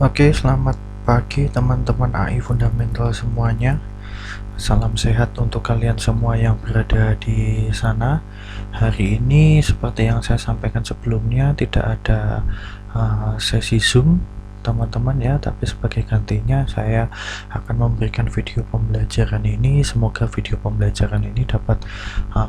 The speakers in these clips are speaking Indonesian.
Oke, selamat pagi teman-teman AI Fundamental semuanya. Salam sehat untuk kalian semua yang berada di sana. Hari ini seperti yang saya sampaikan sebelumnya tidak ada sesi Zoom teman-teman ya, tapi sebagai gantinya saya akan memberikan video pembelajaran ini. Semoga video pembelajaran ini dapat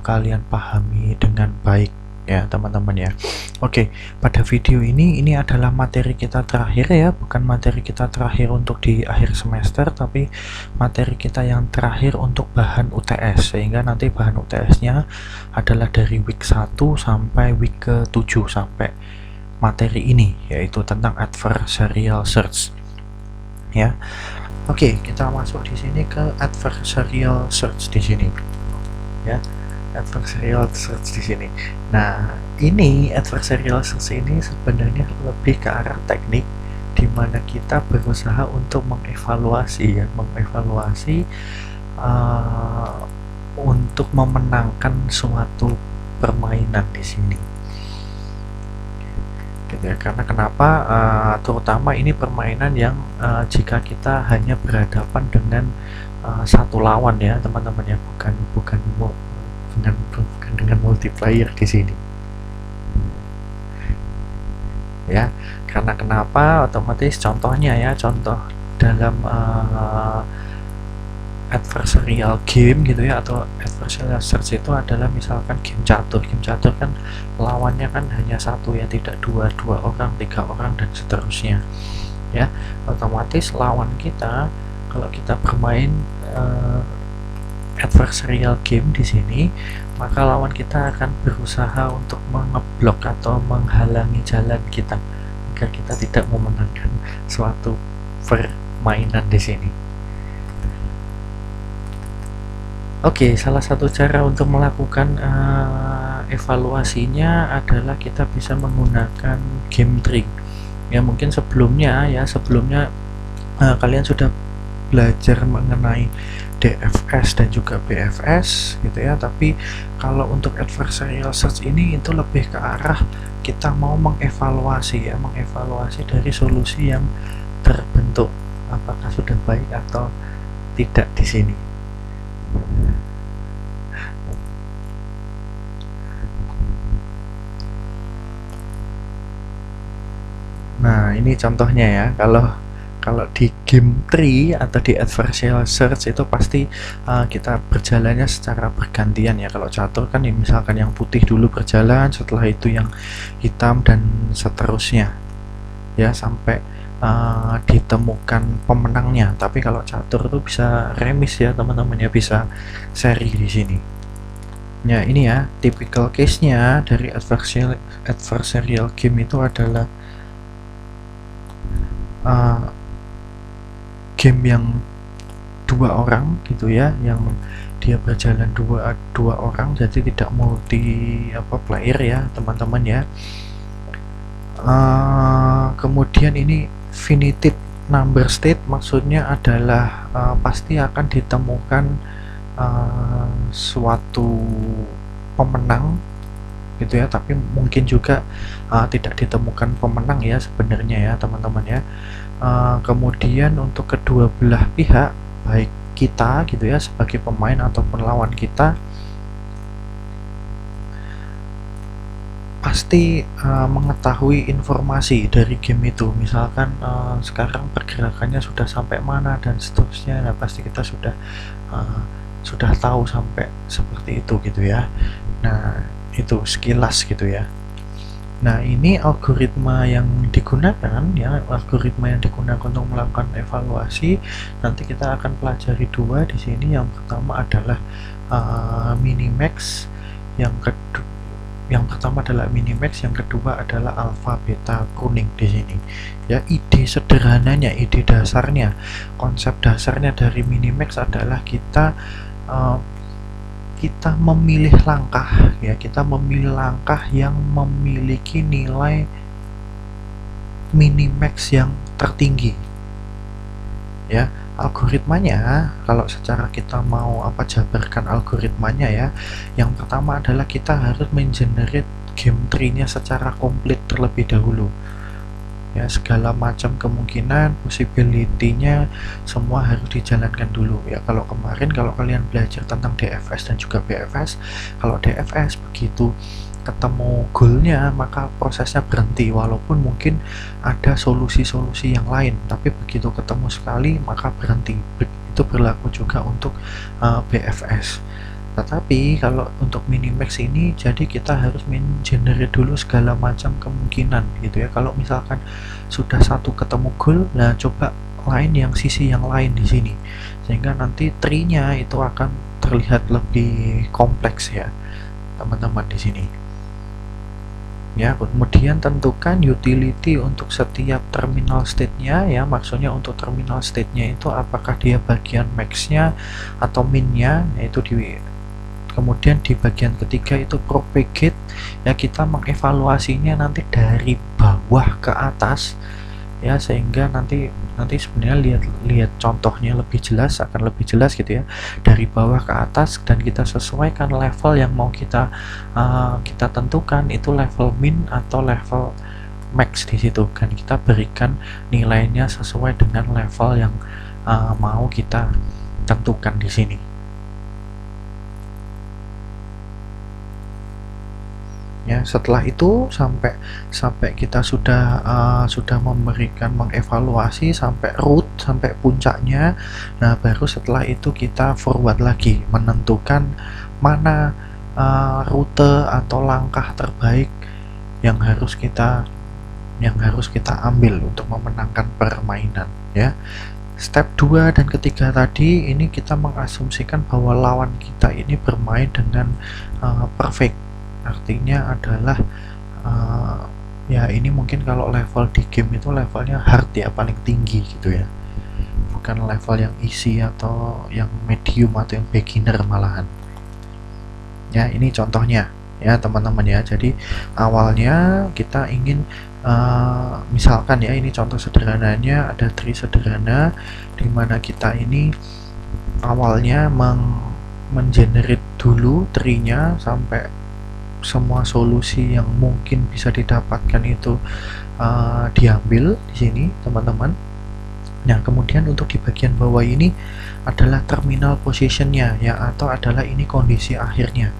kalian pahami dengan baik ya teman-teman ya. Oke, pada video ini adalah materi kita terakhir ya, bukan materi kita terakhir untuk di akhir semester, tapi materi kita yang terakhir untuk bahan UTS, sehingga nanti bahan UTS-nya adalah dari week 1 sampai week ke-7 sampai materi ini, yaitu tentang adversarial search ya. Oke, kita masuk di sini ke adversarial search di sini ya. Adversarial search di sini. Nah, ini adversarial search ini sebenarnya lebih ke arah teknik, di mana kita berusaha untuk mengevaluasi untuk memenangkan suatu permainan di sini. Gitu ya. Karena kenapa? Terutama ini permainan yang jika kita hanya berhadapan dengan satu lawan ya, teman-teman ya, bukan dengan multiplayer di sini ya. Karena kenapa? Otomatis contohnya ya, contoh dalam adversarial game gitu ya, atau adversarial search itu adalah misalkan game catur kan lawannya kan hanya satu ya, tidak dua orang, 3 orang dan seterusnya ya. Otomatis lawan kita, kalau kita bermain adversarial game di sini, maka lawan kita akan berusaha untuk mengeblok atau menghalangi jalan kita agar kita tidak memenangkan suatu permainan di sini. Oke, salah satu cara untuk melakukan evaluasinya adalah kita bisa menggunakan game tree. Ya, mungkin sebelumnya kalian sudah belajar mengenai DFS dan juga BFS gitu ya, tapi kalau untuk adversarial search ini itu lebih ke arah kita mau mengevaluasi dari solusi yang terbentuk, apakah sudah baik atau tidak di sini. Nah, ini contohnya ya. Kalau di game tree atau di adversarial search itu pasti kita berjalannya secara bergantian ya. Kalau catur kan ya, misalkan yang putih dulu berjalan, setelah itu yang hitam dan seterusnya ya, sampai ditemukan pemenangnya. Tapi kalau catur itu bisa remis ya teman-teman ya, bisa seri di sini. Ya, ini ya typical case-nya dari adversarial game itu adalah game yang 2 orang gitu ya, yang dia berjalan dua orang, jadi tidak multi player ya teman-teman ya. Kemudian ini finite number state, maksudnya adalah pasti akan ditemukan suatu pemenang gitu ya, tapi mungkin juga tidak ditemukan pemenang ya sebenarnya ya teman-teman ya. Kemudian untuk kedua belah pihak, baik kita gitu ya sebagai pemain ataupun lawan kita, pasti mengetahui informasi dari game itu. Misalkan sekarang pergerakannya sudah sampai mana dan seterusnya. Nah, pasti kita sudah tahu sampai seperti itu gitu ya. Nah, itu sekilas gitu ya. Nah, ini algoritma yang digunakan untuk melakukan evaluasi. Nanti kita akan pelajari 2 di sini. Yang pertama adalah minimax, yang pertama adalah minimax, yang kedua adalah alpha beta pruning di sini. Ya, ide sederhananya, ide dasarnya, konsep dasarnya dari minimax adalah kita memilih langkah ya, kita memilih langkah yang memiliki nilai minimax yang tertinggi ya. Algoritmanya, kalau secara kita mau jabarkan algoritmanya ya, yang pertama adalah kita harus mengenerate game tree-nya secara komplit terlebih dahulu ya, segala macam kemungkinan, possibility-nya semua harus dijalankan dulu ya. Kalau kalian belajar tentang DFS dan juga BFS, kalau DFS begitu ketemu goalnya maka prosesnya berhenti, walaupun mungkin ada solusi-solusi yang lain, tapi begitu ketemu sekali maka berhenti. Itu berlaku juga untuk BFS. Tetapi kalau untuk minimax ini, jadi kita harus generate dulu segala macam kemungkinan gitu ya. Kalau misalkan sudah satu ketemu goal, nah coba sisi yang lain di sini, sehingga nanti tree-nya itu akan terlihat lebih kompleks ya teman-teman di sini. Ya, kemudian tentukan utility untuk setiap terminal state-nya ya, maksudnya untuk terminal state-nya itu apakah dia bagian max-nya atau min-nya, yaitu kemudian di bagian ketiga itu propagate ya, kita mengevaluasinya nanti dari bawah ke atas ya, sehingga nanti sebenarnya lihat contohnya akan lebih jelas gitu ya, dari bawah ke atas, dan kita sesuaikan level yang mau kita tentukan itu level min atau level max di situ, kan kita berikan nilainya sesuai dengan level yang mau kita tentukan di sini. Ya, setelah itu sampai kita sudah mengevaluasi sampai root, sampai puncaknya. Nah, baru setelah itu kita forward lagi menentukan mana rute atau langkah terbaik yang harus kita ambil untuk memenangkan permainan ya. Step 2 dan ketiga tadi ini kita mengasumsikan bahwa lawan kita ini bermain dengan perfect. Artinya adalah ya ini mungkin kalau level di game itu levelnya hard ya, paling tinggi gitu ya, bukan level yang easy atau yang medium atau yang beginner malahan ya. Ini contohnya ya teman-teman ya. Jadi awalnya kita ingin misalkan ya, ini contoh sederhananya, ada tree sederhana dimana kita ini awalnya mengenerate dulu tree-nya sampai semua solusi yang mungkin bisa didapatkan itu diambil di sini teman-teman. Nah, kemudian untuk di bagian bawah ini adalah terminal positionnya ya, atau adalah ini kondisi akhirnya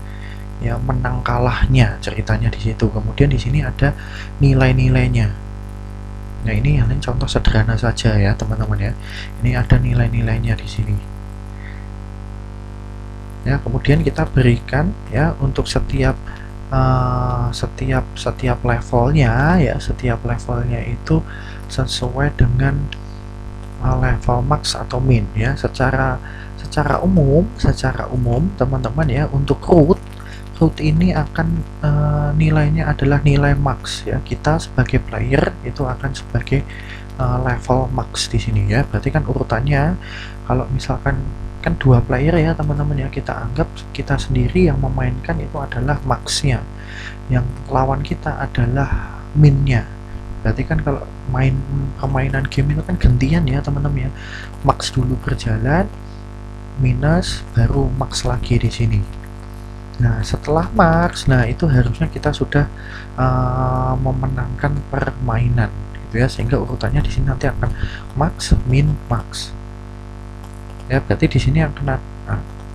ya, menang kalahnya ceritanya di situ. Kemudian di sini ada nilai-nilainya. Nah, ini yang contoh sederhana saja ya teman-teman ya. Ini ada nilai-nilainya di sini. Ya, kemudian kita berikan ya untuk setiap levelnya ya, setiap levelnya itu sesuai dengan level max atau min ya. Secara umum teman-teman ya, untuk root ini akan nilainya adalah nilai max ya. Kita sebagai player itu akan sebagai level max di sini ya. Berarti kan urutannya kalau misalkan kan 2 player ya teman-teman ya, kita anggap kita sendiri yang memainkan itu adalah maxnya, yang lawan kita adalah minnya. Berarti kan kalau permainan game itu kan gantian ya teman-teman ya, max dulu berjalan, minus, baru max lagi di sini. Nah, setelah max, nah itu harusnya kita sudah memenangkan permainan gitu ya, sehingga urutannya di sini nanti akan max, min, max. Ya, berarti di sini akan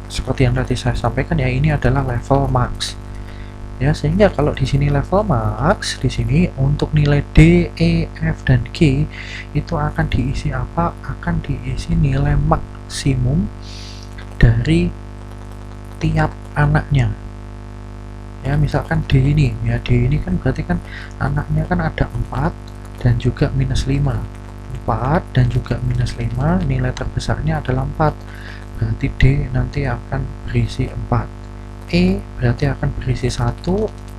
seperti yang tadi saya sampaikan ya, ini adalah level max. Ya, sehingga kalau di sini level max, di sini untuk nilai D, E, F dan G itu akan diisi apa? Akan diisi nilai maksimum dari tiap anaknya. Ya, misalkan D ini ya, D ini kan berarti kan anaknya kan ada 4 dan juga minus 5. 4 dan juga minus 5, nilai terbesarnya adalah 4, berarti D nanti akan berisi 4, E berarti akan berisi 1,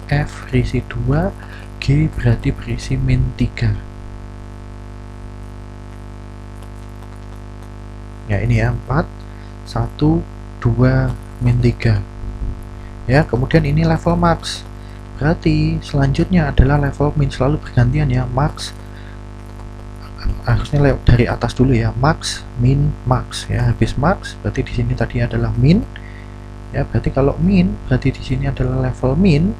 F berisi 2, G berarti berisi min 3 ya. Ini ya 4, 1, 2, min 3 ya. Kemudian ini level max, berarti selanjutnya adalah level min, selalu bergantian ya, max harusnya dari atas dulu ya, max, min, max ya. Habis max berarti di sini tadi adalah min ya, berarti kalau min berarti di sini adalah level min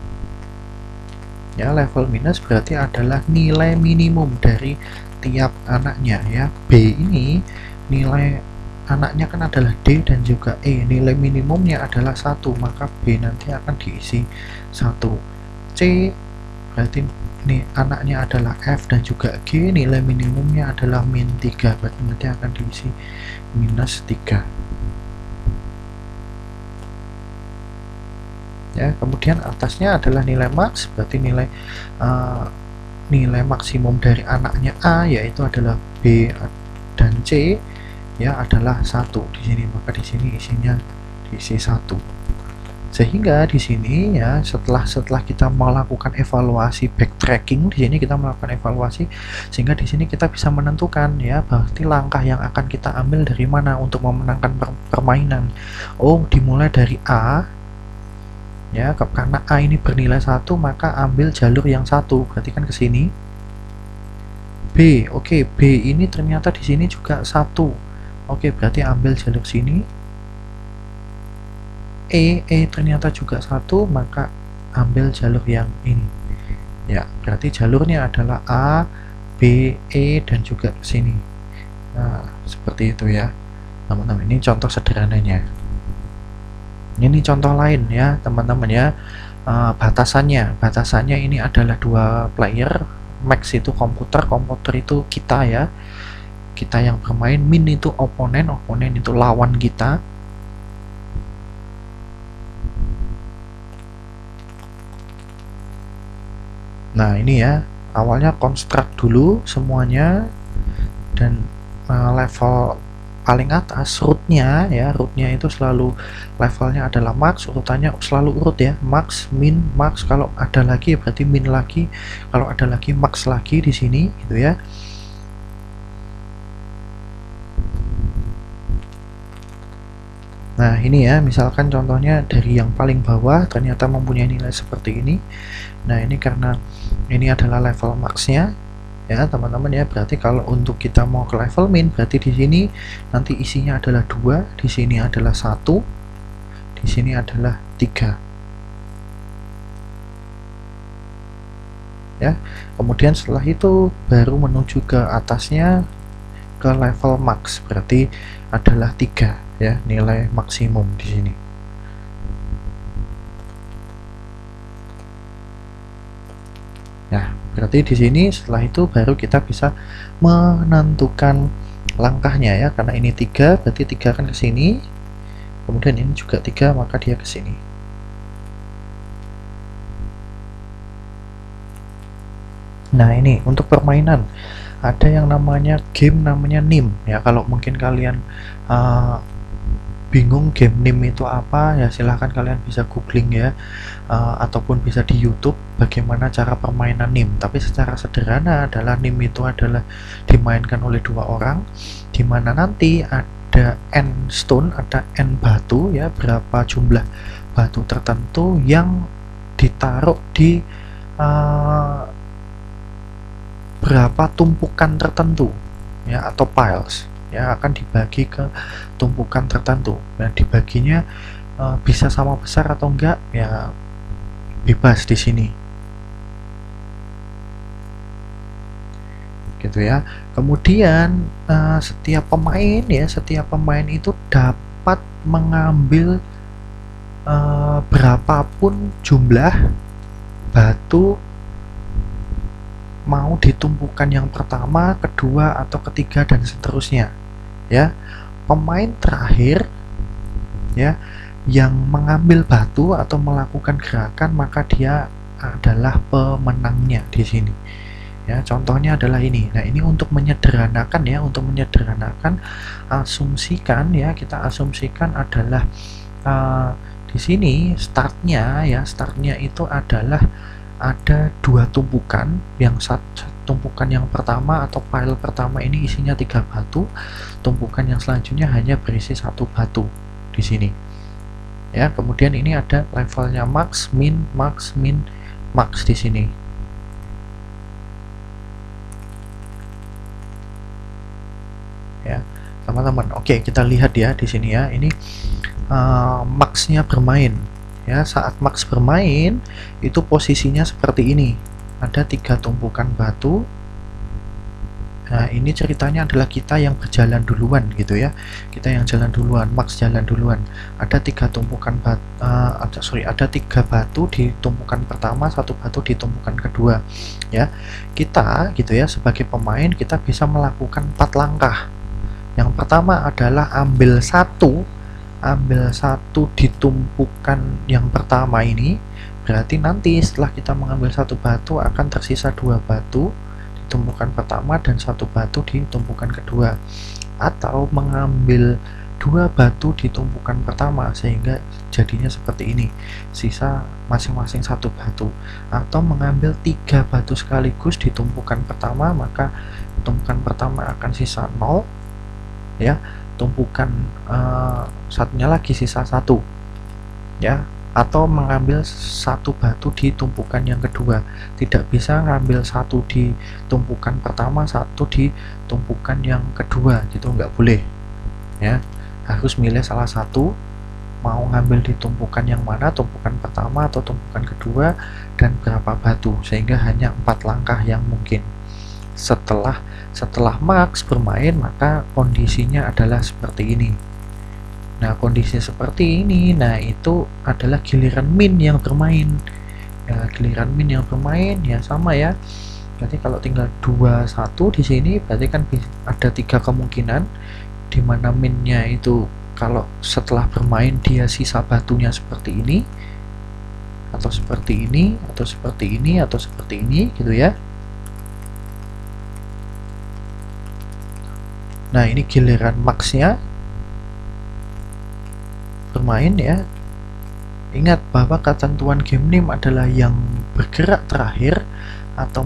Ya, level minus berarti adalah nilai minimum dari tiap anaknya ya. B ini nilai anaknya kan adalah D dan juga E, nilai minimumnya adalah 1, maka B nanti akan diisi 1. C berarti ini anaknya adalah F dan juga G, nilai minimumnya adalah min 3, berarti nanti akan diisi minus 3 ya. Kemudian atasnya adalah nilai max, berarti nilai maksimum dari anaknya A yaitu adalah B dan C ya adalah 1 di sini, maka di sini isinya diisi 1. Sehingga di sini ya setelah kita melakukan evaluasi backtracking, di sini kita melakukan evaluasi sehingga di sini kita bisa menentukan ya berarti langkah yang akan kita ambil dari mana untuk memenangkan permainan. Oh, dimulai dari A ya, karena A ini bernilai 1 maka ambil jalur yang 1, berarti kan ke sini. B, oke, B ini ternyata di sini juga 1. Oke, berarti ambil jalur sini. E ternyata juga 1, maka ambil jalur yang ini. Ya, berarti jalurnya adalah A, B, E dan juga ke sini. Nah, seperti itu ya. Teman-teman, ini contoh sederhananya. Ini contoh lain ya teman-teman ya. Batasannya ini adalah 2 player, max itu komputer itu kita ya, kita yang bermain, min itu oponen itu lawan kita. Nah ini ya, awalnya construct dulu semuanya dan level paling atas rootnya ya, rootnya itu selalu levelnya adalah max, urutannya selalu urut ya, max, min, max, kalau ada lagi berarti min lagi, kalau ada lagi max lagi di sini gitu ya. Nah ini ya, misalkan contohnya dari yang paling bawah ternyata mempunyai nilai seperti ini. Nah ini karena ini adalah level maxnya ya teman-teman ya, berarti kalau untuk kita mau ke level min berarti di sini nanti isinya adalah 2, di sini adalah 1, di sini adalah 3 ya. Kemudian setelah itu baru menuju ke atasnya ke level max, berarti adalah 3 ya, nilai maksimum di sini. Nah, berarti di sini setelah itu baru kita bisa menentukan langkahnya ya, karena ini 3 berarti 3 kan ke sini, kemudian ini juga 3 maka dia ke sini. Nah ini untuk permainan ada yang namanya game namanya NIM ya. Kalau mungkin kalian bingung game NIM itu apa ya, silahkan kalian bisa googling ya, ataupun bisa di YouTube bagaimana cara permainan NIM. Tapi secara sederhana adalah NIM itu adalah dimainkan oleh 2 orang, dimana nanti ada N stone, ada N batu ya, berapa jumlah batu tertentu yang ditaruh di berapa tumpukan tertentu ya, atau piles ya, akan dibagi ke tumpukan tertentu. Nah dibaginya bisa sama besar atau enggak ya, bebas di sini gitu ya. Kemudian setiap pemain itu dapat mengambil berapapun jumlah batu mau ditumpukan yang pertama, kedua, atau ketiga dan seterusnya ya. Pemain terakhir ya yang mengambil batu atau melakukan gerakan maka dia adalah pemenangnya di sini ya. Contohnya adalah ini. Nah ini untuk menyederhanakan ya, asumsikan ya, kita asumsikan adalah di sini startnya itu adalah ada 2 tumpukan, yang tumpukan yang pertama atau pile pertama ini isinya 3 batu, tumpukan yang selanjutnya hanya berisi 1 batu di sini ya. Kemudian ini ada levelnya max, min, max, min, max di sini ya teman-teman. Oke, kita lihat ya di sini ya, ini maxnya bermain ya. Saat max bermain itu posisinya seperti ini ada 3 tumpukan batu. Nah, ini ceritanya adalah kita yang berjalan duluan gitu ya. Kita yang jalan duluan, Max jalan duluan. Ada 3 tumpukan batu, ada 3 batu di tumpukan pertama, 1 batu di tumpukan kedua. Ya, kita gitu ya sebagai pemain kita bisa melakukan 4 langkah. Yang pertama adalah ambil satu di tumpukan yang pertama ini. Berarti nanti setelah kita mengambil 1 batu akan tersisa 2 batu tumpukan pertama dan 1 batu di tumpukan kedua, atau mengambil 2 batu di tumpukan pertama sehingga jadinya seperti ini, sisa masing-masing 1 batu, atau mengambil 3 batu sekaligus di tumpukan pertama, maka tumpukan pertama akan sisa 0 ya, tumpukan satunya lagi sisa 1 ya, atau mengambil 1 batu di tumpukan yang kedua. Tidak bisa ngambil 1 di tumpukan pertama, 1 di tumpukan yang kedua gitu, nggak boleh ya, harus milih salah satu, mau ngambil di tumpukan yang mana, tumpukan pertama atau tumpukan kedua, dan berapa batu, sehingga hanya 4 langkah yang mungkin. Setelah Max bermain, maka kondisinya adalah seperti ini. Nah, kondisi seperti ini, nah itu adalah giliran min yang bermain. Ya, giliran min yang bermain ya sama ya. Berarti kalau tinggal 21 di sini, berarti kan ada 3 kemungkinan di mana minnya itu kalau setelah bermain dia sisa batunya seperti ini, atau seperti ini, atau seperti ini, atau seperti ini gitu ya. Nah, ini giliran maxnya bermain ya. Ingat bahwa ketentuan game name adalah yang bergerak terakhir atau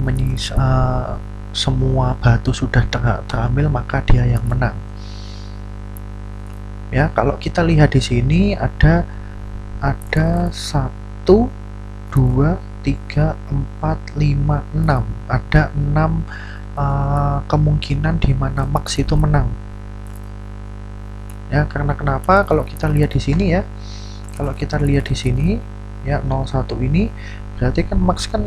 semua batu sudah terambil maka dia yang menang. Ya, kalau kita lihat di sini ada 1 2 3 4 5 6. Ada 6 kemungkinan di mana Max itu menang. Ya, karena kenapa? Kalau kita lihat di sini ya, kalau kita lihat di sini ya 01 ini berarti kan Max kan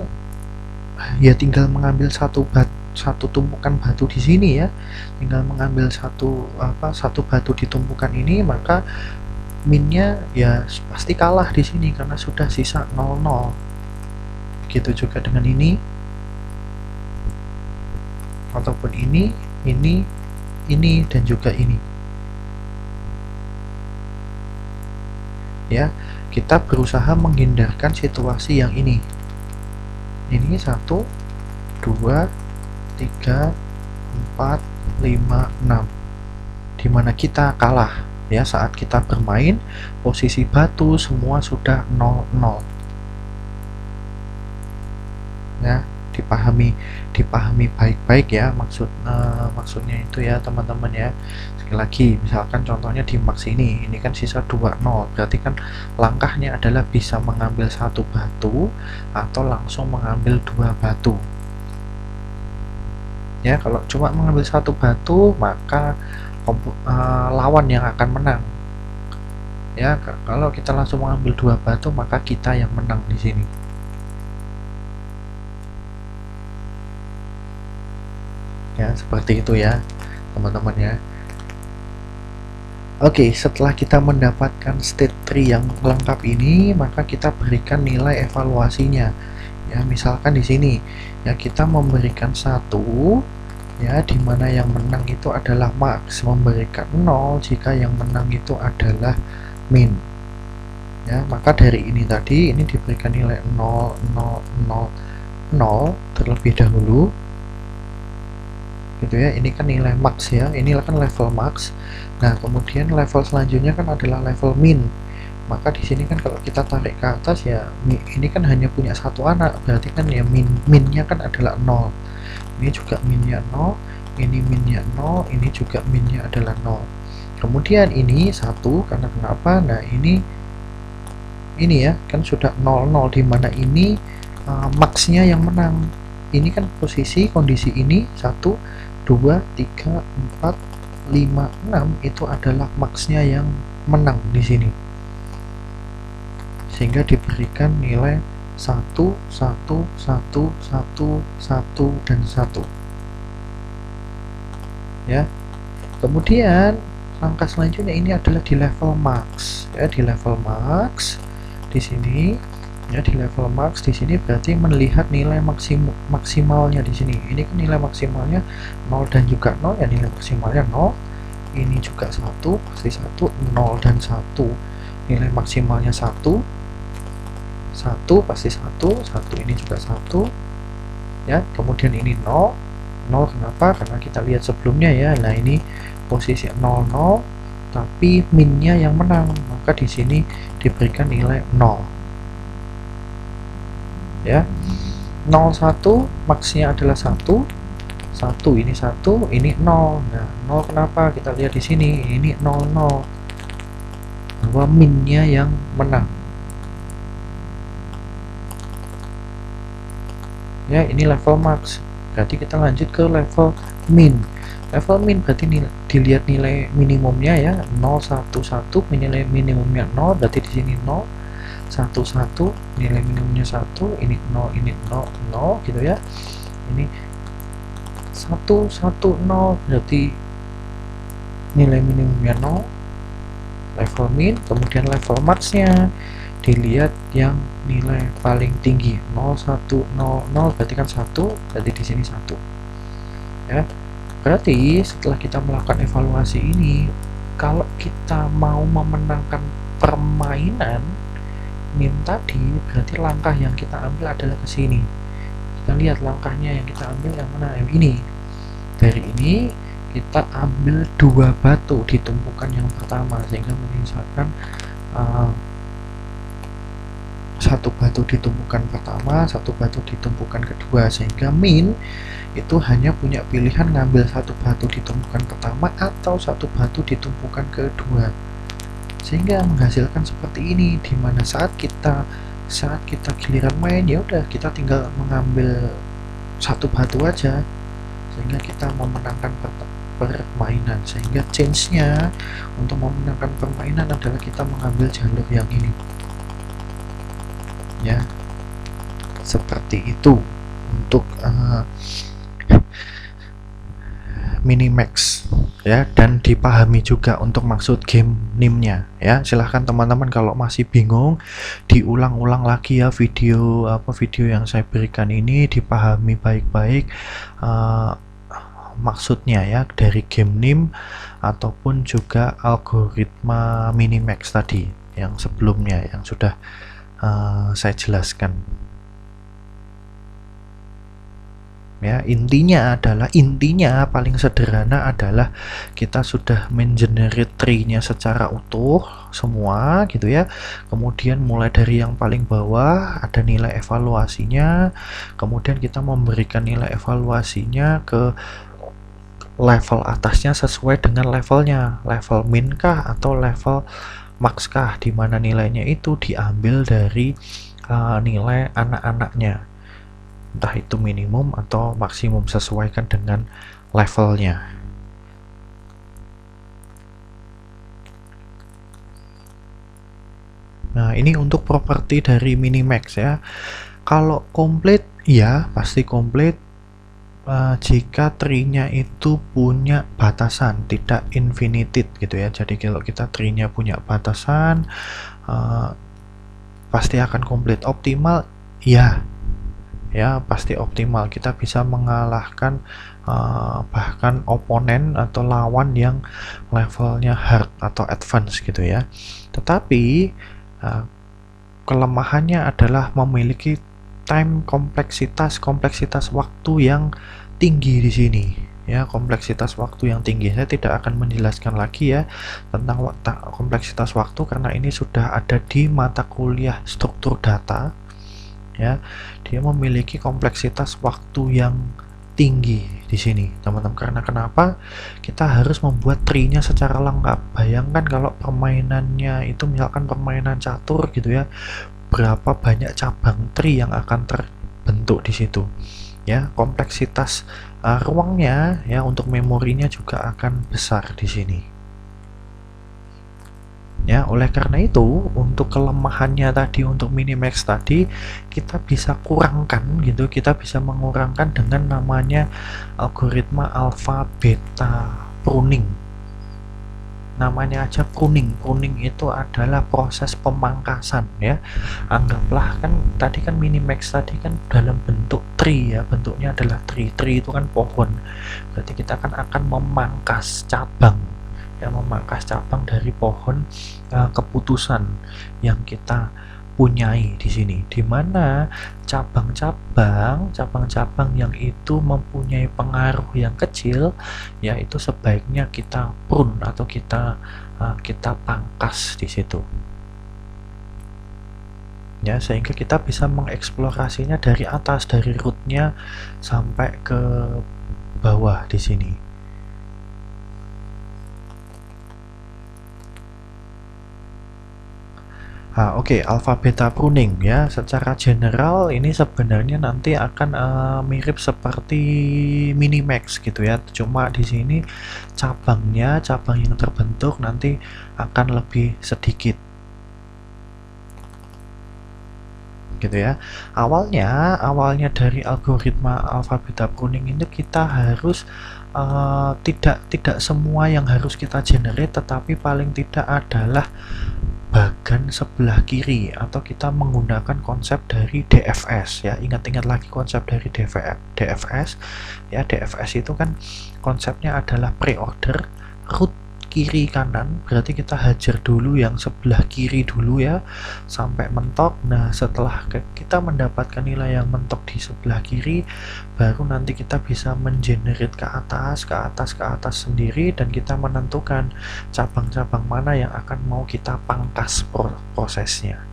ya tinggal mengambil satu tumpukan batu di sini ya, tinggal mengambil satu batu di tumpukan ini, maka minnya ya pasti kalah di sini karena sudah sisa 00. Begitu juga dengan ini, ataupun ini dan juga ini. Ya, kita berusaha menghindarkan situasi yang ini 1 2 3 4 5 6 dimana kita kalah ya saat kita bermain. Posisi batu semua sudah 00 ya, dipahami baik-baik ya maksudnya itu ya teman-teman ya. Sekali lagi, misalkan contohnya di Max ini kan sisa 20, berarti kan langkahnya adalah bisa mengambil 1 batu atau langsung mengambil 2 batu ya. Kalau cuma mengambil 1 batu maka lawan yang akan menang ya. Kalau kita langsung mengambil 2 batu maka kita yang menang di sini. Ya, seperti itu ya teman-teman ya. Oke, setelah kita mendapatkan state tree yang lengkap ini, maka kita berikan nilai evaluasinya ya. Misalkan di sini ya kita memberikan 1 ya, dimana yang menang itu adalah Max, memberikan 0 jika yang menang itu adalah min ya. Maka dari ini tadi ini diberikan nilai 0 0 0 0 terlebih dahulu gitu ya. Ini kan nilai max ya, ini kan level max. Nah, kemudian level selanjutnya kan adalah level min. Maka di sini kan kalau kita tarik ke atas ya, ini kan hanya punya 1 anak, berarti kan ya minnya kan adalah 0. Ini juga minnya 0, ini minnya 0, ini juga minnya adalah 0. Kemudian ini 1 karena kenapa? Nah, ini ya kan sudah 00 di mana ini maxnya yang menang. Ini kan posisi kondisi ini 1 2 3 4 5 6 itu adalah maxnya yang menang di sini, sehingga diberikan nilai 1, 1, 1, 1, 1, dan 1. Ya. Kemudian langkah selanjutnya ini adalah di level max. Ya, di level max di sini. Ya, di level max di sini berarti melihat nilai maksimalnya di sini. Ini kan nilai maksimalnya 0 dan juga 0, ya nilai maksimalnya 0. Ini juga 1, pasti 1, 0 dan 1. Nilai maksimalnya 1 pasti 1 ini juga 1. Ya, kemudian ini 0. Kenapa? Karena kita lihat sebelumnya ya. Nah, ini posisi 0 0 tapi minnya yang menang, maka di sini diberikan nilai 0. Ya. 0 1 maksnya adalah 1. 1 ini 1, ini 0. Nah, 0 kenapa? Kita lihat di sini. Ini 0 0. Bahwa minnya yang menang. Ya, ini level max. Berarti kita lanjut ke level min. Level min berarti dilihat nilai minimumnya ya, 0 1 1, nilai minimumnya 0, berarti di sini 0 1 1, nilai minimumnya 1, ini 0 0 gitu ya. Ini 1 1 0, berarti nilai minimumnya 0. Level min, kemudian level maxnya dilihat yang nilai paling tinggi 0 1 0 0, berarti kan 1, berarti di sini 1. Ya. Berarti setelah kita melakukan evaluasi ini, kalau kita mau memenangkan permainan min tadi, berarti langkah yang kita ambil adalah ke sini. Kita lihat langkahnya yang kita ambil yang mana? Yang ini. Dari ini kita ambil 2 batu di tumpukan yang pertama, sehingga menyisakan 1 batu di tumpukan pertama, 1 batu di tumpukan kedua, sehingga min itu hanya punya pilihan ngambil 1 batu di tumpukan pertama atau 1 batu di tumpukan kedua, sehingga menghasilkan seperti ini, dimana saat kita giliran main, ya udah kita tinggal mengambil 1 batu aja, sehingga kita memenangkan permainan. Sehingga change-nya untuk memenangkan permainan adalah kita mengambil jalur yang ini. Ya, seperti itu untuk minimax ya, dan dipahami juga untuk maksud game NIM-nya ya. Silahkan teman-teman kalau masih bingung diulang-ulang lagi ya video yang saya berikan ini, dipahami baik-baik maksudnya ya dari game NIM ataupun juga algoritma minimax tadi yang sebelumnya yang sudah saya jelaskan. Ya, intinya paling sederhana adalah kita sudah mengenerate tree-nya secara utuh semua gitu ya. Kemudian mulai dari yang paling bawah ada nilai evaluasinya, kemudian kita memberikan nilai evaluasinya ke level atasnya sesuai dengan levelnya, level min kah atau level max kah, dimana nilainya itu diambil dari nilai anak-anaknya, entah itu minimum atau maksimum, sesuaikan dengan levelnya. Nah, ini untuk properti dari minimax ya. Kalau komplit, ya pasti komplit jika tree-nya itu punya batasan, tidak infinited gitu ya. Jadi kalau kita tree-nya punya batasan, pasti akan komplit. Optimal, ya pasti optimal. Kita bisa mengalahkan bahkan oponen atau lawan yang levelnya hard atau advance gitu ya. Tetapi kelemahannya adalah memiliki kompleksitas waktu yang tinggi di sini ya, kompleksitas waktu yang tinggi. Saya tidak akan menjelaskan lagi ya tentang kompleksitas waktu karena ini sudah ada di mata kuliah struktur data ya. Dia memiliki kompleksitas waktu yang tinggi di sini teman-teman. Karena kenapa? Kita harus membuat tree-nya secara lengkap. Bayangkan kalau permainannya itu misalkan permainan catur gitu ya, berapa banyak cabang tree yang akan terbentuk di situ ya. Kompleksitas ruangnya ya untuk memorinya juga akan besar di sini. Ya, oleh karena itu, untuk kelemahannya tadi, untuk minimax tadi, kita bisa kurangkan gitu, kita bisa mengurangkan dengan namanya algoritma alpha beta pruning. Namanya aja pruning. Pruning itu adalah proses pemangkasan ya. Anggaplah kan tadi kan minimax tadi kan dalam bentuk tree ya, bentuknya adalah tree. Tree itu kan pohon. Berarti kita akan memangkas cabang, yang memangkas cabang dari pohon keputusan yang kita punyai di sini, di mana cabang-cabang yang itu mempunyai pengaruh yang kecil, yaitu sebaiknya kita prune atau kita pangkas di situ. Ya, sehingga kita bisa mengeksplorasinya dari atas, dari rootnya sampai ke bawah di sini. Oke, alpha beta pruning ya. Secara general ini sebenarnya nanti akan mirip seperti minimax gitu ya. Cuma di sini cabang yang terbentuk nanti akan lebih sedikit. Gitu ya. Awalnya dari algoritma alpha beta pruning itu kita harus tidak semua yang harus kita generate, tetapi paling tidak adalah bagan sebelah kiri, atau kita menggunakan konsep dari DFS ya. Ingat-ingat lagi konsep dari DFS ya. DFS itu kan konsepnya adalah pre-order root kiri kanan, berarti kita hajar dulu yang sebelah kiri dulu ya sampai mentok. Nah, setelah kita mendapatkan nilai yang mentok di sebelah kiri, baru nanti kita bisa mengenerate ke atas sendiri, dan kita menentukan cabang-cabang mana yang akan mau kita pangkas prosesnya.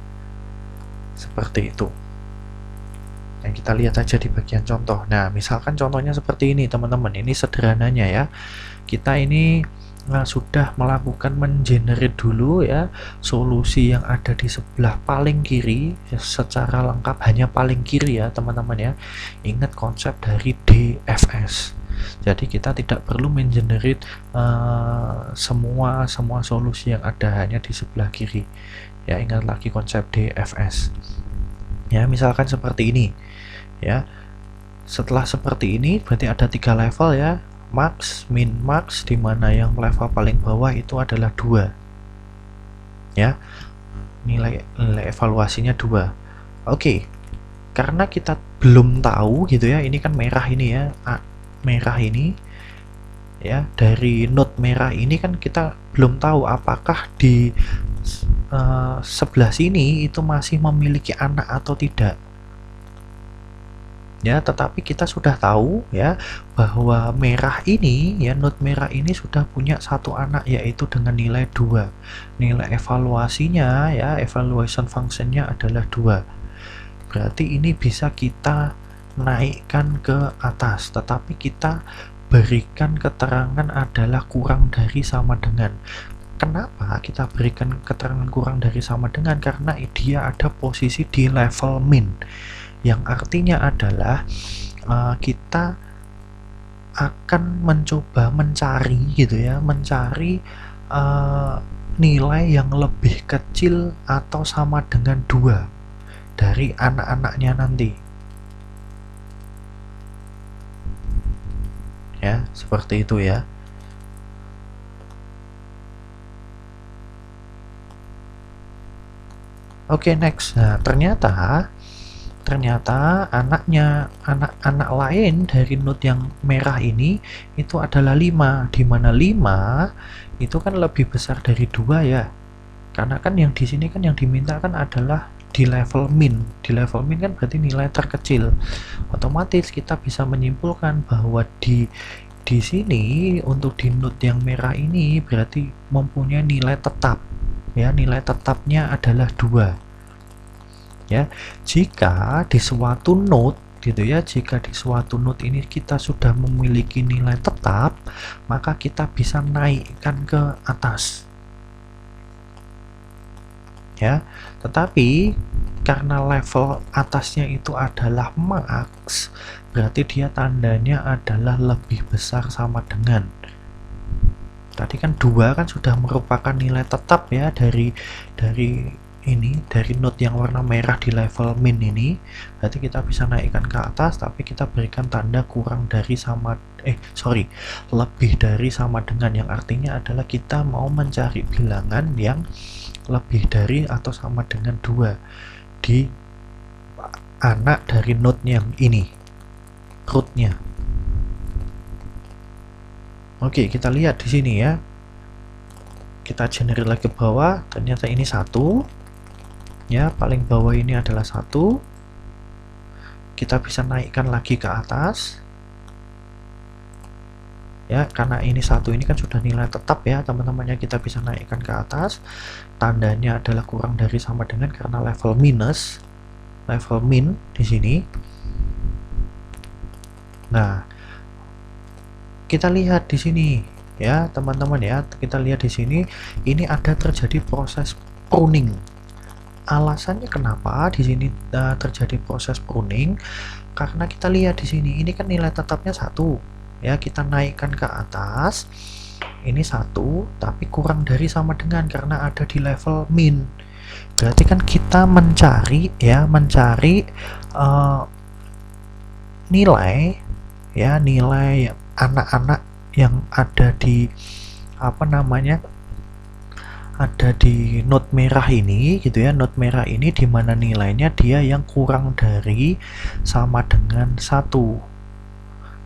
Seperti itu. Yang kita lihat aja di bagian contoh. Nah, misalkan contohnya seperti ini teman-teman. Ini sederhananya ya. Kita ini sudah melakukan mengenerate dulu ya solusi yang ada di sebelah paling kiri ya, secara lengkap hanya paling kiri ya teman-teman ya. Ingat konsep dari DFS. Jadi kita tidak perlu mengenerate semua solusi yang ada, hanya di sebelah kiri ya. Ingat lagi konsep DFS ya. Misalkan seperti ini ya. Setelah seperti ini berarti ada 3 level ya, max, min, max, di mana yang level paling bawah itu adalah 2 ya, nilai evaluasinya 2. Oke, karena kita belum tahu gitu ya, ini kan merah ini ya, merah ini ya, dari node merah ini kan kita belum tahu apakah di sebelah sini itu masih memiliki anak atau tidak ya. Tetapi kita sudah tahu ya bahwa merah ini ya, node merah ini sudah punya satu anak, yaitu dengan nilai 2. Nilai evaluasinya ya, evaluation functionnya adalah 2. Berarti ini bisa kita naikkan ke atas, tetapi kita berikan keterangan adalah kurang dari sama dengan. Kenapa kita berikan keterangan kurang dari sama dengan? Karena dia ada posisi di level min, yang artinya adalah kita akan mencoba mencari gitu ya, mencari nilai yang lebih kecil atau sama dengan 2 dari anak-anaknya nanti ya, seperti itu ya. Oke, next. Nah, ternyata anak lain dari node yang merah ini itu adalah 5, di mana 5 itu kan lebih besar dari 2 ya. Karena kan yang di sini kan yang diminta kan adalah di level min. Di level min kan berarti nilai terkecil. Otomatis kita bisa menyimpulkan bahwa di sini untuk di node yang merah ini berarti mempunyai nilai tetap ya. Nilai tetapnya adalah 2 ya. Jika di suatu node gitu ya, jika di suatu node ini kita sudah memiliki nilai tetap, maka kita bisa naikkan ke atas ya. Tetapi karena level atasnya itu adalah max, berarti dia tandanya adalah lebih besar sama dengan. tadi kan 2 kan sudah merupakan nilai tetap ya dari node yang warna merah di level min ini. Berarti kita bisa naikkan ke atas, tapi kita berikan tanda kurang dari sama lebih dari sama dengan, yang artinya adalah kita mau mencari bilangan yang lebih dari atau sama dengan 2 di anak dari node yang ini, rootnya. Oke, kita lihat di sini ya. Kita generate lagi ke bawah, ternyata ini 1. Ya, paling bawah ini adalah 1. Kita bisa naikkan lagi ke atas. Ya, karena ini 1 ini kan sudah nilai tetap ya, teman-temannya, kita bisa naikkan ke atas. Tandanya adalah kurang dari sama dengan karena level minus, level min di sini. Nah, kita lihat di sini ya, teman-teman ya, kita lihat di sini ini ada terjadi proses pruning. Alasannya kenapa di sini terjadi proses pruning? Karena kita lihat di sini ini kan nilai tetapnya 1 ya, kita naikkan ke atas, ini 1 tapi kurang dari sama dengan karena ada di level min. Berarti kan kita mencari nilai ya, nilai anak-anak yang ada di ada di node merah ini gitu ya, node merah ini di mana nilainya dia yang kurang dari sama dengan 1.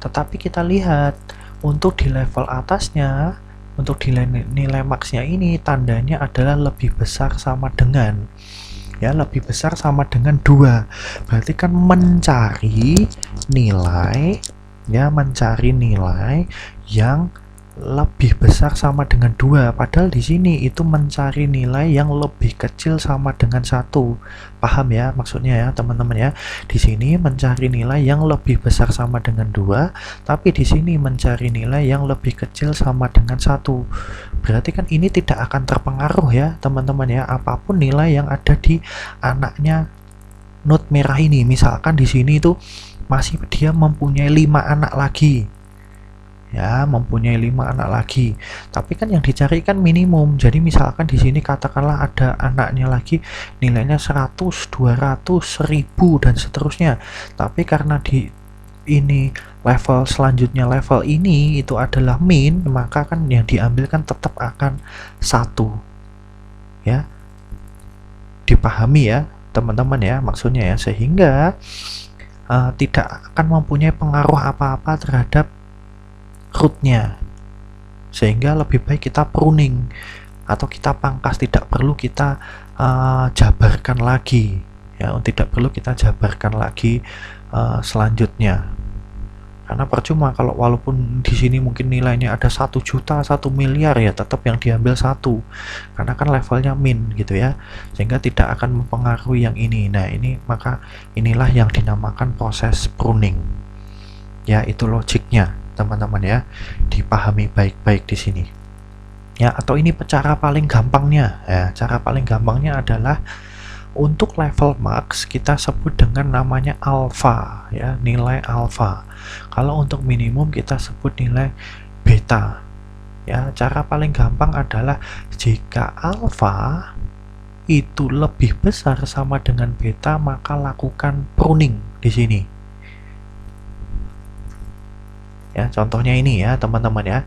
Tetapi kita lihat untuk di level atasnya, untuk di nilai maksnya ini tandanya adalah lebih besar sama dengan ya, lebih besar sama dengan 2. Berarti kan mencari nilai ya, mencari nilai yang lebih besar sama dengan 2, padahal di sini itu mencari nilai yang lebih kecil sama dengan 1. Paham ya maksudnya ya, teman-teman ya? Di sini mencari nilai yang lebih besar sama dengan 2, tapi di sini mencari nilai yang lebih kecil sama dengan 1. Berarti kan ini tidak akan terpengaruh ya, teman-teman ya, apapun nilai yang ada di anaknya node merah ini. Misalkan di sini itu masih dia mempunyai 5 anak lagi. Ya, mempunyai 5 anak lagi. Tapi kan yang dicari kan minimum. Jadi misalkan di sini katakanlah ada anaknya lagi nilainya 100, 200, 1000 dan seterusnya. Tapi karena di ini level selanjutnya, level ini itu adalah min, maka kan yang diambil kan tetap akan 1. Ya. Dipahami ya, teman-teman ya, maksudnya ya, sehingga tidak akan mempunyai pengaruh apa-apa terhadap rootnya, sehingga lebih baik kita pruning atau kita pangkas, tidak perlu kita jabarkan lagi ya, tidak perlu kita jabarkan lagi selanjutnya, karena percuma kalau walaupun di sini mungkin nilainya ada 1 juta, 1 miliar ya, tetap yang diambil 1 karena kan levelnya min gitu ya, sehingga tidak akan mempengaruhi yang ini. Nah, ini maka inilah yang dinamakan proses pruning ya, itu logiknya teman-teman ya, dipahami baik-baik di sini ya. Atau ini cara paling gampangnya ya, cara paling gampangnya adalah untuk level max kita sebut dengan namanya alpha ya, nilai alpha. Kalau untuk minimum kita sebut nilai beta ya. Cara paling gampang adalah jika alpha itu lebih besar sama dengan beta, maka lakukan pruning di sini. Ya, contohnya ini ya, teman-teman ya.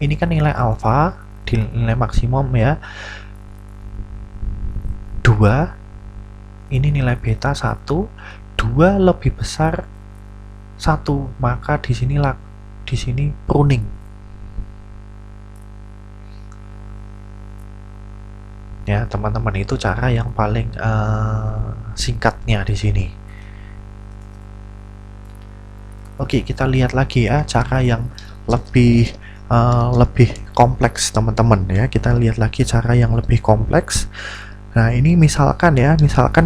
Ini kan nilai alfa di nilai maksimum ya. 2. Ini nilai beta 1. 2 lebih besar 1, maka di sini pruning. Ya, teman-teman, itu cara yang paling singkatnya di sini. Oke, kita lihat lagi ya cara yang lebih kompleks, teman-teman ya. Kita lihat lagi cara yang lebih kompleks. Nah, ini misalkan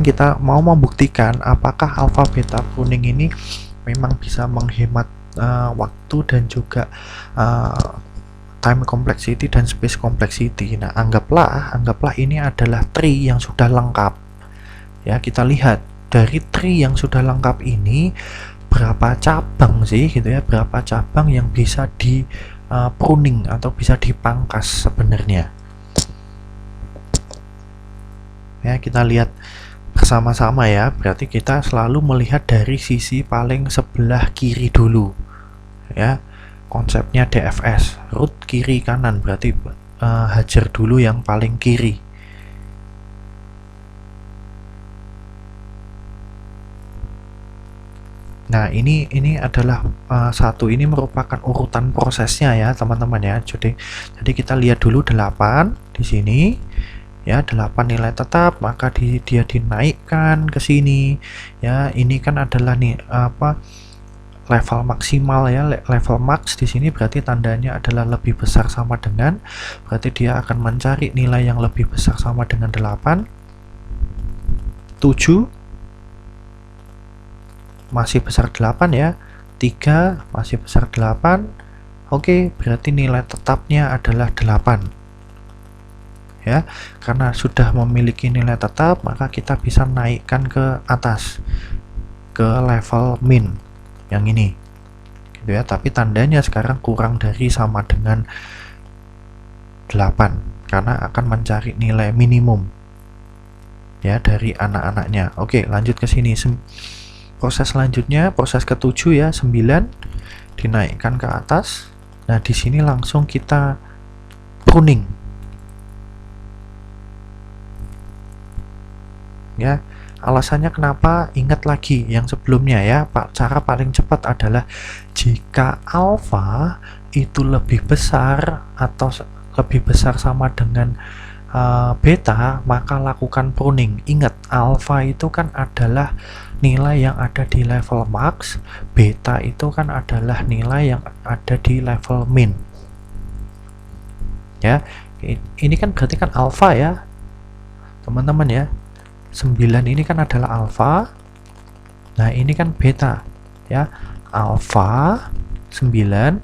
kita mau membuktikan apakah alpha beta pruning ini memang bisa menghemat waktu dan juga time complexity dan space complexity. Nah, anggaplah ini adalah tree yang sudah lengkap. Ya, kita lihat dari tree yang sudah lengkap ini berapa cabang sih gitu ya, berapa cabang yang bisa pruning atau bisa dipangkas sebenarnya. Ya, kita lihat bersama-sama ya. Berarti kita selalu melihat dari sisi paling sebelah kiri dulu. Ya, konsepnya DFS, root kiri kanan, berarti hajar dulu yang paling kiri. Nah, ini adalah ini merupakan urutan prosesnya ya, teman-teman ya. Jadi kita lihat dulu 8 di sini. Ya, 8 nilai tetap, maka dia dinaikkan ke sini. Ya, ini kan adalah level maksimal ya, level max di sini berarti tandanya adalah lebih besar sama dengan, berarti dia akan mencari nilai yang lebih besar sama dengan 8. 7 masih besar 8 ya, 3 masih besar 8. Oke, berarti nilai tetapnya adalah 8 ya. Karena sudah memiliki nilai tetap, maka kita bisa naikkan ke atas ke level min yang ini gitu ya, tapi tandanya sekarang kurang dari sama dengan 8 karena akan mencari nilai minimum ya dari anak-anaknya. Oke, lanjut ke sini. Proses selanjutnya, proses ke-7 ya, 9 dinaikkan ke atas. Nah, di sini langsung kita pruning ya. Alasannya kenapa? Ingat lagi yang sebelumnya ya, Pak. Cara paling cepat adalah jika alfa itu lebih besar atau lebih besar sama dengan beta, maka lakukan pruning. Ingat, alfa itu kan adalah nilai yang ada di level max, beta itu kan adalah nilai yang ada di level min. Ya, ini kan berarti kan alfa ya, teman-teman ya. 9 ini kan adalah alfa. Nah, ini kan beta ya. Alfa 9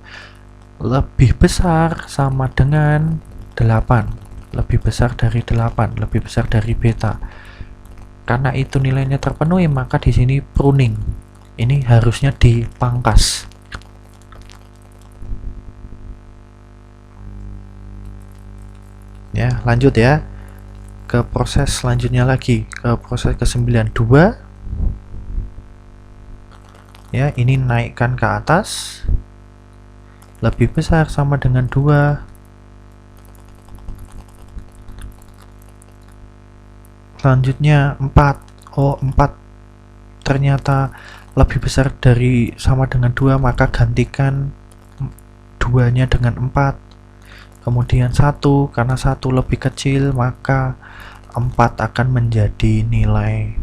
lebih besar sama dengan 8. Lebih besar dari 8, lebih besar dari beta. Karena itu nilainya terpenuhi, maka di sini pruning. Ini harusnya dipangkas. Ya, lanjut ya. Ke proses selanjutnya lagi, ke proses ke-9, 2 ya, ini naikkan ke atas, lebih besar sama dengan 2. Selanjutnya 4. Oh, 4 ternyata lebih besar dari sama dengan 2, maka gantikan 2-nya dengan 4. Kemudian 1, karena 1 lebih kecil, maka 4 akan menjadi nilai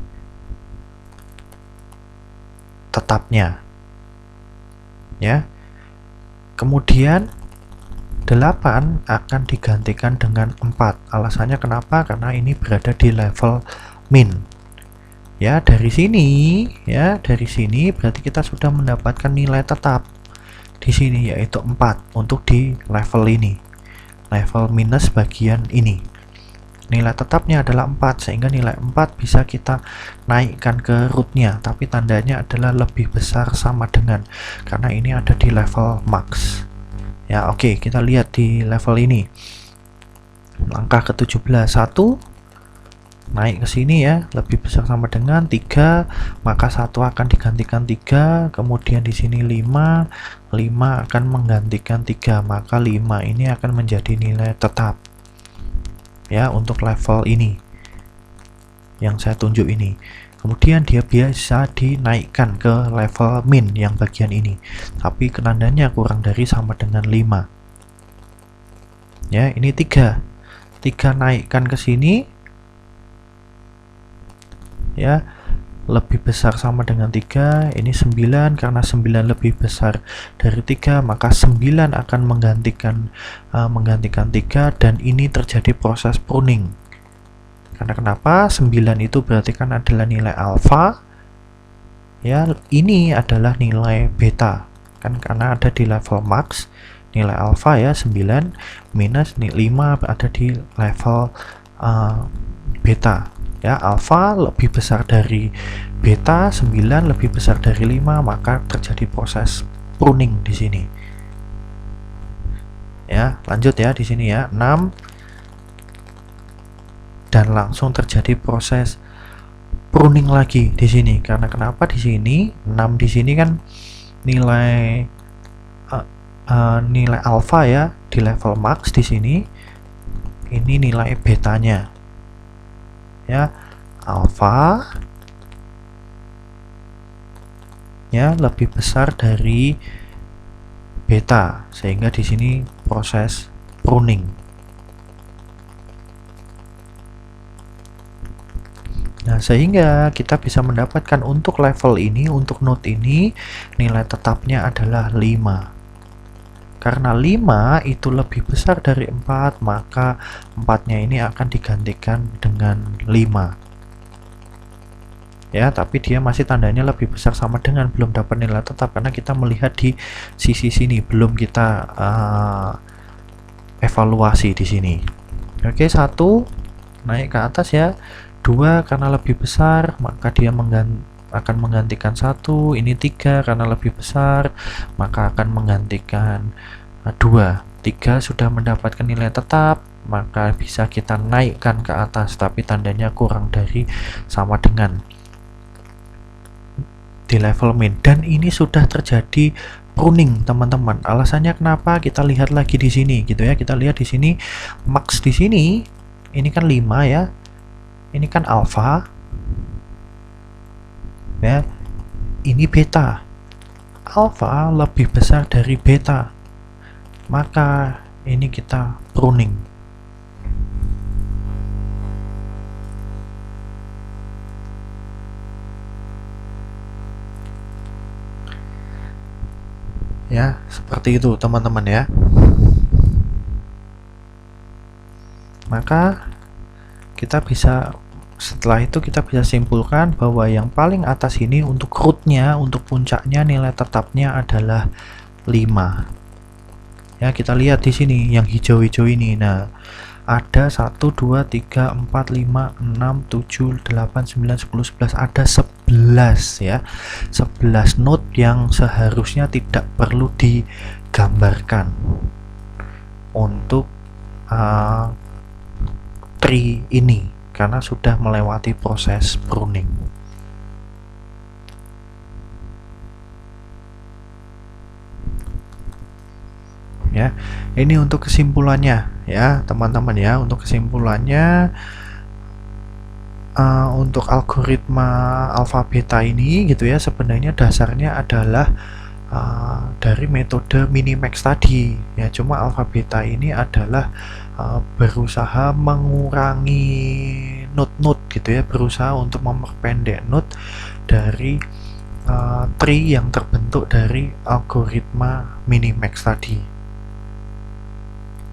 tetapnya ya. Kemudian 8 akan digantikan dengan 4. Alasannya kenapa? Karena ini berada di level min ya. Dari sini berarti kita sudah mendapatkan nilai tetap di sini, yaitu 4 untuk di level ini, level minus bagian ini. Nilai tetapnya adalah 4, sehingga nilai 4 bisa kita naikkan ke rootnya, tapi tandanya adalah lebih besar sama dengan, karena ini ada di level max ya. Oke, kita lihat di level ini. Langkah ke-17, 1 naik ke sini ya, lebih besar sama dengan 3, maka 1 akan digantikan 3. Kemudian di sini 5 akan menggantikan 3, maka 5 ini akan menjadi nilai tetap ya untuk level ini yang saya tunjuk ini. Kemudian dia bisa dinaikkan ke level min yang bagian ini, tapi tandanya kurang dari sama dengan 5 ya. Ini 3 naikkan ke sini ya, lebih besar sama dengan 3. Ini 9, karena 9 lebih besar dari 3, maka 9 akan menggantikan 3, dan ini terjadi proses pruning. Karena kenapa? 9 itu berarti kan adalah nilai alfa ya, ini adalah nilai beta kan, karena ada di level max nilai alfa ya, 9 minus 5 ada di level beta ya. Alfa lebih besar dari beta, 9 lebih besar dari 5, maka terjadi proses pruning di sini. ya. Lanjut ya di sini ya, 6, dan langsung terjadi proses pruning lagi di sini. Karena kenapa di sini 6 di sini kan nilai nilai alfa ya di level max di sini. Ini nilai betanya ya, alfa ya lebih besar dari beta, sehingga di sini proses pruning. Nah, sehingga kita bisa mendapatkan untuk level ini, untuk node ini, nilai tetapnya adalah 5. Karena 5 itu lebih besar dari 4, maka 4-nya ini akan digantikan dengan 5. Ya, tapi dia masih tandanya lebih besar sama dengan, belum dapat nilai tetap karena kita melihat di sisi sini, belum kita evaluasi di sini. Oke, 1 naik ke atas ya. 2 karena lebih besar, maka dia akan menggantikan 1. Ini 3 karena lebih besar, maka akan menggantikan 2. 3 sudah mendapatkan nilai tetap, maka bisa kita naikkan ke atas, tapi tandanya kurang dari sama dengan di level min. Dan ini sudah terjadi pruning, teman-teman. Alasannya kenapa? Kita lihat lagi di sini gitu ya. Kita lihat di sini max di sini. Ini kan 5 ya. Ini kan alpha ya, ini beta. Alpha lebih besar dari beta, maka ini kita pruning ya, seperti itu teman-teman ya. Maka setelah itu kita bisa simpulkan bahwa yang paling atas ini untuk rootnya, untuk puncaknya nilai tetapnya adalah 5. Ya, kita lihat di sini yang hijau-hijau ini. Nah, ada 1, 2, 3, 4, 5, 6, 7, 8, 9, 10, 11, ada 11 ya. 11 node yang seharusnya tidak perlu digambarkan untuk tree ini, karena sudah melewati proses pruning. Ya, ini untuk kesimpulannya ya teman-teman ya. Untuk kesimpulannya, untuk algoritma alpha beta ini gitu ya, sebenarnya dasarnya adalah dari metode minimax tadi ya. Cuma alpha beta ini adalah berusaha mengurangi node-node gitu ya, berusaha untuk memperpendek node dari tree yang terbentuk dari algoritma minimax tadi.